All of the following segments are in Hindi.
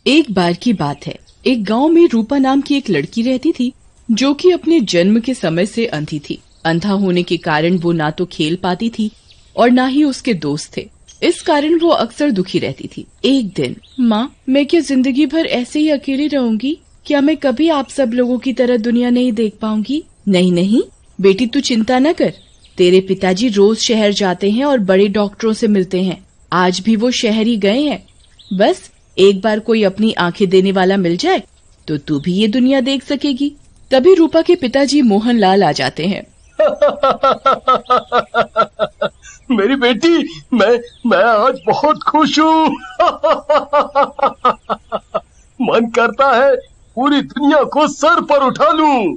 एक बार की बात है, एक गांव में रूपा नाम की एक लड़की रहती थी जो कि अपने जन्म के समय से अंधी थी। अंधा होने के कारण वो ना तो खेल पाती थी और ना ही उसके दोस्त थे। इस कारण वो अक्सर दुखी रहती थी। एक दिन, माँ, मैं क्या जिंदगी भर ऐसे ही अकेली रहूंगी? क्या मैं कभी आप सब लोगों की तरह दुनिया नहीं देख पाऊंगी? नहीं नहीं बेटी, तू चिंता न कर। तेरे पिताजी रोज शहर जाते हैं और बड़े डॉक्टरों से मिलते हैं। आज भी वो शहर ही गए हैं। बस एक बार कोई अपनी आंखें देने वाला मिल जाए तो तू भी ये दुनिया देख सकेगी। तभी रूपा के पिताजी मोहनलाल आ जाते हैं। मेरी बेटी, मैं आज बहुत खुश हूँ। मन करता है पूरी दुनिया को सर पर उठा लूं।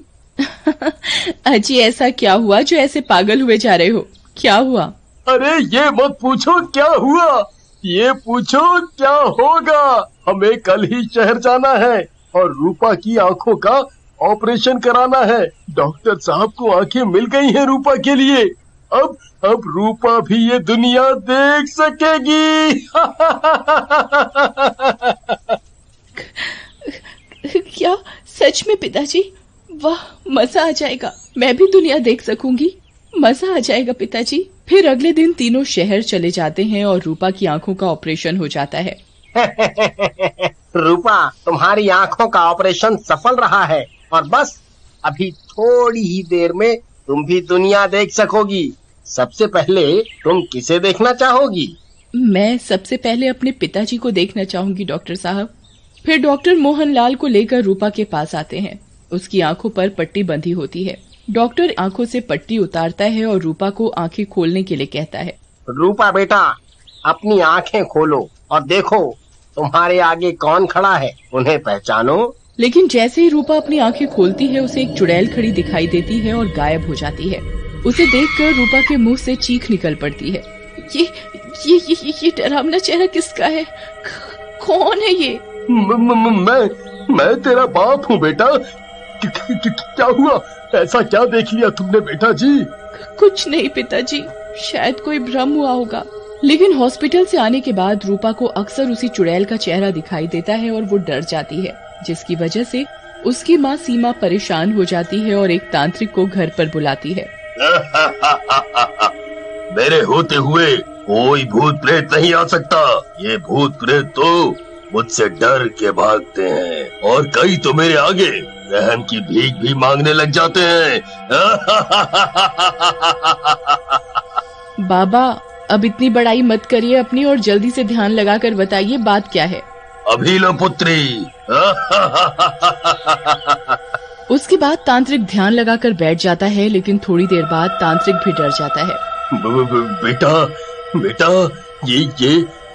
अजी, ऐसा क्या हुआ जो ऐसे पागल हुए जा रहे हो? क्या हुआ? अरे ये मत पूछो क्या हुआ, ये पूछो क्या होगा। हमें कल ही शहर जाना है और रूपा की आंखों का ऑपरेशन कराना है। डॉक्टर साहब को आंखें मिल गई हैं रूपा के लिए। अब रूपा भी ये दुनिया देख सकेगी। क्या सच में पिताजी? वाह, मजा आ जाएगा। मैं भी दुनिया देख सकूंगी। मजा आ जाएगा पिताजी। फिर अगले दिन तीनों शहर चले जाते हैं और रूपा की आंखों का ऑपरेशन हो जाता है। रूपा, तुम्हारी आंखों का ऑपरेशन सफल रहा है और बस अभी थोड़ी ही देर में तुम भी दुनिया देख सकोगी। सबसे पहले तुम किसे देखना चाहोगी? मैं सबसे पहले अपने पिताजी को देखना चाहूंगी डॉक्टर साहब। फिर डॉक्टर मोहनलाल को लेकर रूपा के पास आते हैं। उसकी आंखों पर पट्टी बंधी होती है। डॉक्टर आंखों से पट्टी उतारता है और रूपा को आंखें खोलने के लिए कहता है। रूपा बेटा, अपनी आंखें खोलो और देखो तुम्हारे आगे कौन खड़ा है, उन्हें पहचानो। लेकिन जैसे ही रूपा अपनी आंखें खोलती है, उसे एक चुड़ैल खड़ी दिखाई देती है और गायब हो जाती है। उसे देखकर रूपा के मुंह से चीख निकल पड़ती है। ये डरावना चेहरा किसका है? कौन है ये? मैं तेरा बाप हूँ बेटा। क्या हुआ? ऐसा क्या देख लिया तुमने बेटा जी? कुछ नहीं पिताजी, शायद कोई भ्रम हुआ होगा। लेकिन हॉस्पिटल से आने के बाद रूपा को अक्सर उसी चुड़ैल का चेहरा दिखाई देता है और वो डर जाती है, जिसकी वजह से उसकी माँ सीमा परेशान हो जाती है और एक तांत्रिक को घर पर बुलाती है। मेरे होते हुए कोई भूत प्रेत नहीं आ सकता। ये भूत प्रेत तो मुझसे डर के भागते हैं और कई तो मेरे आगे रहम की भीख भी मांगने लग जाते हैं। बाबा, अब इतनी बड़ाई मत करिए अपनी और जल्दी से ध्यान लगाकर बताइए बात क्या है। अभी लो पुत्री। उसके बाद तांत्रिक ध्यान लगाकर बैठ जाता है, लेकिन थोड़ी देर बाद तांत्रिक भी डर जाता है। बेटा,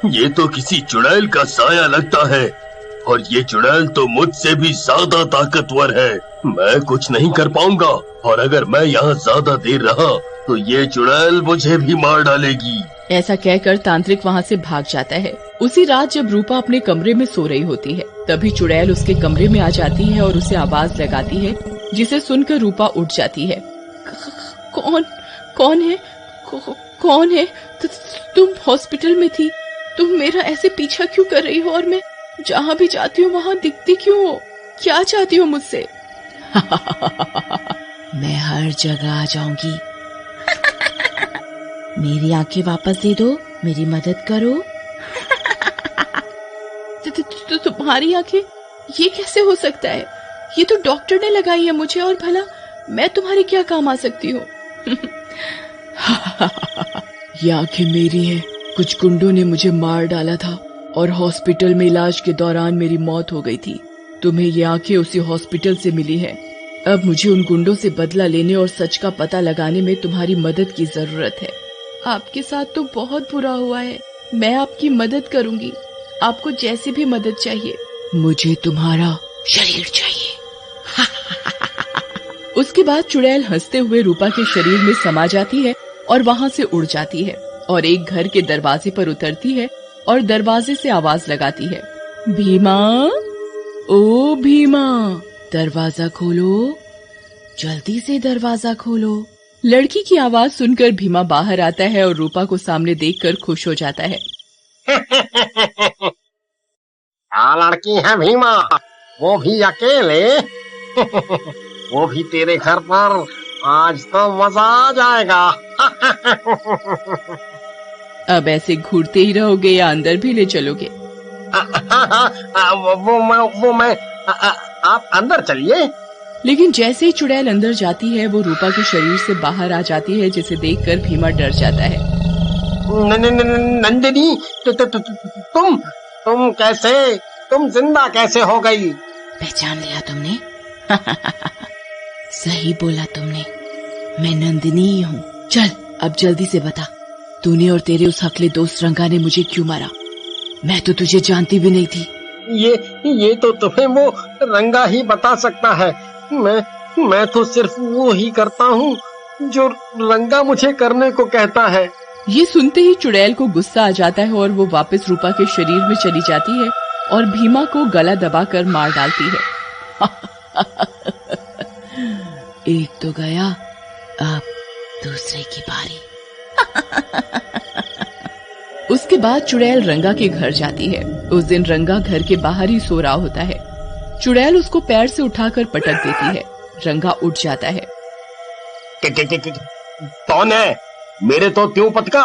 ये तो किसी चुड़ैल का साया लगता है और ये चुड़ैल तो मुझसे भी ज्यादा ताकतवर है। मैं कुछ नहीं कर पाऊंगा और अगर मैं यहाँ ज्यादा देर रहा तो ये चुड़ैल मुझे भी मार डालेगी। ऐसा कहकर तांत्रिक वहाँ से भाग जाता है। उसी रात जब रूपा अपने कमरे में सो रही होती है, तभी चुड़ैल उसके कमरे में आ जाती है और उसे आवाज लगाती है, जिसे सुनकर रूपा उठ जाती है। कौन है? तुम हॉस्पिटल में थी? तुम मेरा ऐसे पीछा क्यों कर रही हो और मैं जहाँ भी जाती हूँ वहाँ दिखती क्यों हो? क्या चाहती हो मुझसे? मैं हर जगह आ जाऊंगी। मेरी आंखें वापस दे दो, मेरी मदद करो। तुम्हारी आंखें? ये कैसे हो सकता है? ये तो डॉक्टर ने लगाई है मुझे, और भला मैं तुम्हारे क्या काम आ सकती हूँ? ये आंखें मेरी हैं। कुछ गुंडों ने मुझे मार डाला था और हॉस्पिटल में इलाज के दौरान मेरी मौत हो गई थी। तुम्हें ये आंखें उसी हॉस्पिटल से मिली है। अब मुझे उन गुंडों से बदला लेने और सच का पता लगाने में तुम्हारी मदद की जरूरत है। आपके साथ तो बहुत बुरा हुआ है। मैं आपकी मदद करूंगी। आपको जैसी भी मदद चाहिए। मुझे तुम्हारा शरीर चाहिए। उसके बाद चुड़ैल हंसते हुए रूपा के शरीर में समा जाती है और वहाँ से उड़ जाती है और एक घर के दरवाजे पर उतरती है और दरवाजे से आवाज लगाती है। भीमा, ओ भीमा, दरवाजा खोलो, जल्दी से दरवाजा खोलो। लड़की की आवाज सुनकर भीमा बाहर आता है और रूपा को सामने देखकर खुश हो जाता है। क्या लड़की है भीमा, वो भी अकेले। वो भी तेरे घर पर, आज तो मजा आ जाएगा। अब ऐसे घूरते ही रहोगे या अंदर भी ले चलोगे? वो मैं आप अंदर चलिए। लेकिन जैसे ही चुड़ैल अंदर जाती है वो रूपा के शरीर से बाहर आ जाती है, जिसे देखकर भीमा डर जाता है। नंदिनी, तुम कैसे, तुम जिंदा कैसे हो गई? पहचान लिया तुमने? सही बोला तुमने, मैं नंदिनी ही हूँ। चल अब जल्दी से बता, तूने और तेरे उस हकले दोस्त रंगा ने मुझे क्यों मारा? मैं तो तुझे जानती भी नहीं थी। ये तो तुम्हें वो रंगा ही बता सकता है। मैं तो सिर्फ वो ही करता हूँ जो रंगा मुझे करने को कहता है। ये सुनते ही चुड़ैल को गुस्सा आ जाता है और वो वापस रूपा के शरीर में चली जाती है और भीमा को गला दबाकर मार डालती है। एक तो गया, अब दूसरे की बारी। उसके बाद चुड़ैल रंगा के घर जाती है। उस दिन रंगा घर के बाहर ही सो रहा होता है। चुड़ैल उसको पैर से उठाकर पटक देती है। रंगा उठ जाता है। कौन है? मेरे तो क्यों पटका?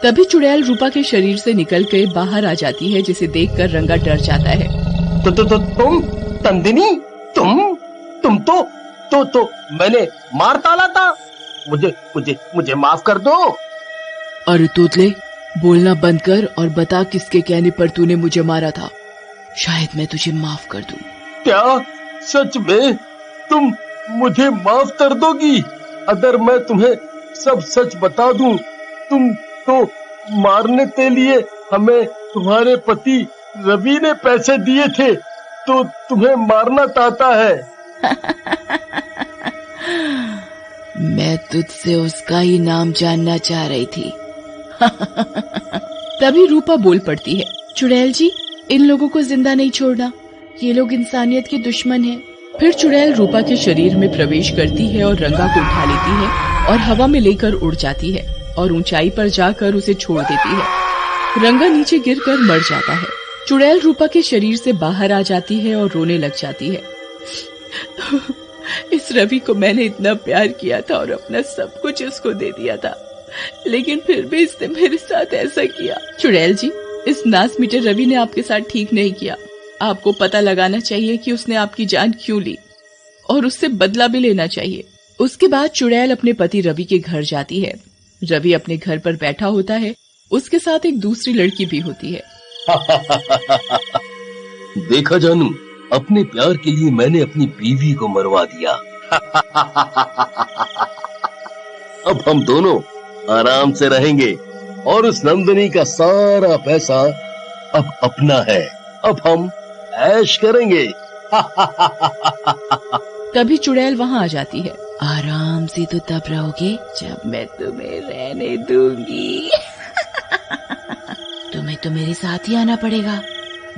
तभी चुड़ैल रूपा के शरीर से निकल के बाहर आ जाती है, जिसे देखकर रंगा डर जाता है। तुम नंदिनी, तुम तो मैंने मार डाला था। मुझे माफ कर दो। अरे तोतले, बोलना बंद कर और बता किसके कहने पर तूने मुझे मारा था। शायद मैं तुझे माफ कर दूं। क्या सच में तुम मुझे माफ कर दोगी? अगर मैं तुम्हें सब सच बता दूं, तुम तो मारने के लिए हमें तुम्हारे पति रवि ने पैसे दिए थे, तो तुम्हें मारना चाहता है। मैं तुझसे उसका ही नाम जानना चाह रही थी। तभी रूपा बोल पड़ती है। चुड़ैल जी, इन लोगों को जिंदा नहीं छोड़ना, ये लोग इंसानियत के दुश्मन हैं। फिर चुड़ैल रूपा के शरीर में प्रवेश करती है और रंगा को उठा लेती है और हवा में लेकर उड़ जाती है और ऊंचाई पर जाकर उसे छोड़ देती है। रंगा नीचे गिरकर मर जाता है। चुड़ैल रूपा के शरीर से बाहर आ जाती है और रोने लग जाती है। इस रवि को मैंने इतना प्यार किया था और अपना सब कुछ उसको दे दिया था, लेकिन फिर भी इसने मेरे साथ ऐसा किया। चुड़ैल जी, इस नास मीटर रवि ने आपके साथ ठीक नहीं किया। आपको पता लगाना चाहिए कि उसने आपकी जान क्यों ली और उससे बदला भी लेना चाहिए। उसके बाद चुड़ैल अपने पति रवि के घर जाती है। रवि अपने घर पर बैठा होता है। उसके साथ एक दूसरी लड़की भी होती है। देखा जानू, अपने प्यार के लिए मैंने अपनी बीवी को मरवा दिया। अब हम दोनों आराम से रहेंगे और उस नंदिनी का सारा पैसा अब अपना है। अब हम ऐश करेंगे। तभी चुड़ैल वहाँ आ जाती है। आराम से तो तब रहोगे जब मैं तुम्हें रहने दूंगी। तुम्हें तो मेरे साथ ही आना पड़ेगा,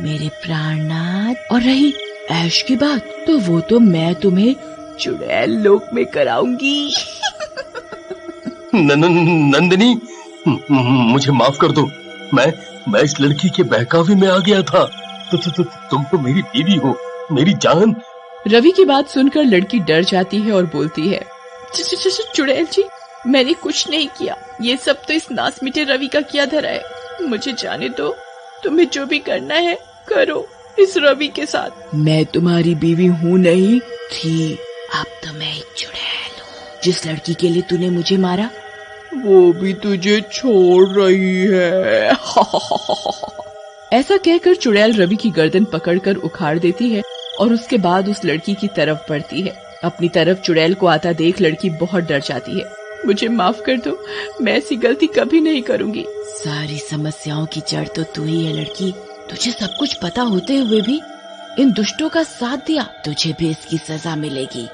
मेरे प्राणनाथ। और रही ऐश की बात, तो वो तो मैं तुम्हें चुड़ैल लोक में कराऊंगी। नंदिनी, मुझे माफ कर दो। मैं इस लड़की के बहकावे में आ गया था। तुम तो मेरी बीवी हो, मेरी जान। रवि की बात सुनकर लड़की डर जाती है और बोलती है, चुड़ैल जी, मैंने कुछ नहीं किया। ये सब तो इस नासमीटे रवि का किया धरा है। मुझे जाने दो, तुम्हें जो भी करना है करो इस रवि के साथ। मैं तुम्हारी बीवी हूँ नहीं थी, अब तो मैं एक चुड़ैल हूँ। जिस लड़की के लिए तूने मुझे मारा, वो भी तुझे छोड़ रही है। ऐसा कहकर चुड़ैल रवि की गर्दन पकड़कर उखाड़ देती है और उसके बाद उस लड़की की तरफ बढ़ती है। अपनी तरफ चुड़ैल को आता देख लड़की बहुत डर जाती है। मुझे माफ कर दो, मैं ऐसी गलती कभी नहीं करूंगी। सारी समस्याओं की जड़ तो तू ही है लड़की। तुझे सब कुछ पता होते हुए भी इन दुष्टों का साथ दिया, तुझे भी इसकी सजा मिलेगी।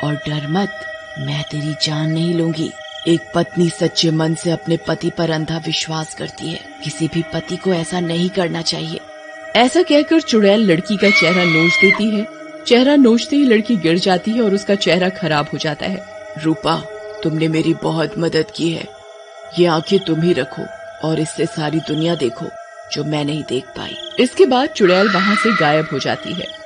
और डर मत, मैं तेरी जान नहीं लूंगी। एक पत्नी सच्चे मन से अपने पति पर अंधा विश्वास करती है। किसी भी पति को ऐसा नहीं करना चाहिए। ऐसा कहकर चुड़ैल लड़की का चेहरा नोच देती है। चेहरा नोचते ही लड़की गिर जाती है और उसका चेहरा खराब हो जाता है। रूपा, तुमने मेरी बहुत मदद की है। ये आंखें तुम ही रखो और इससे सारी दुनिया देखो जो मैं नहीं देख पाई। इसके बाद चुड़ैल वहाँ से गायब हो जाती है।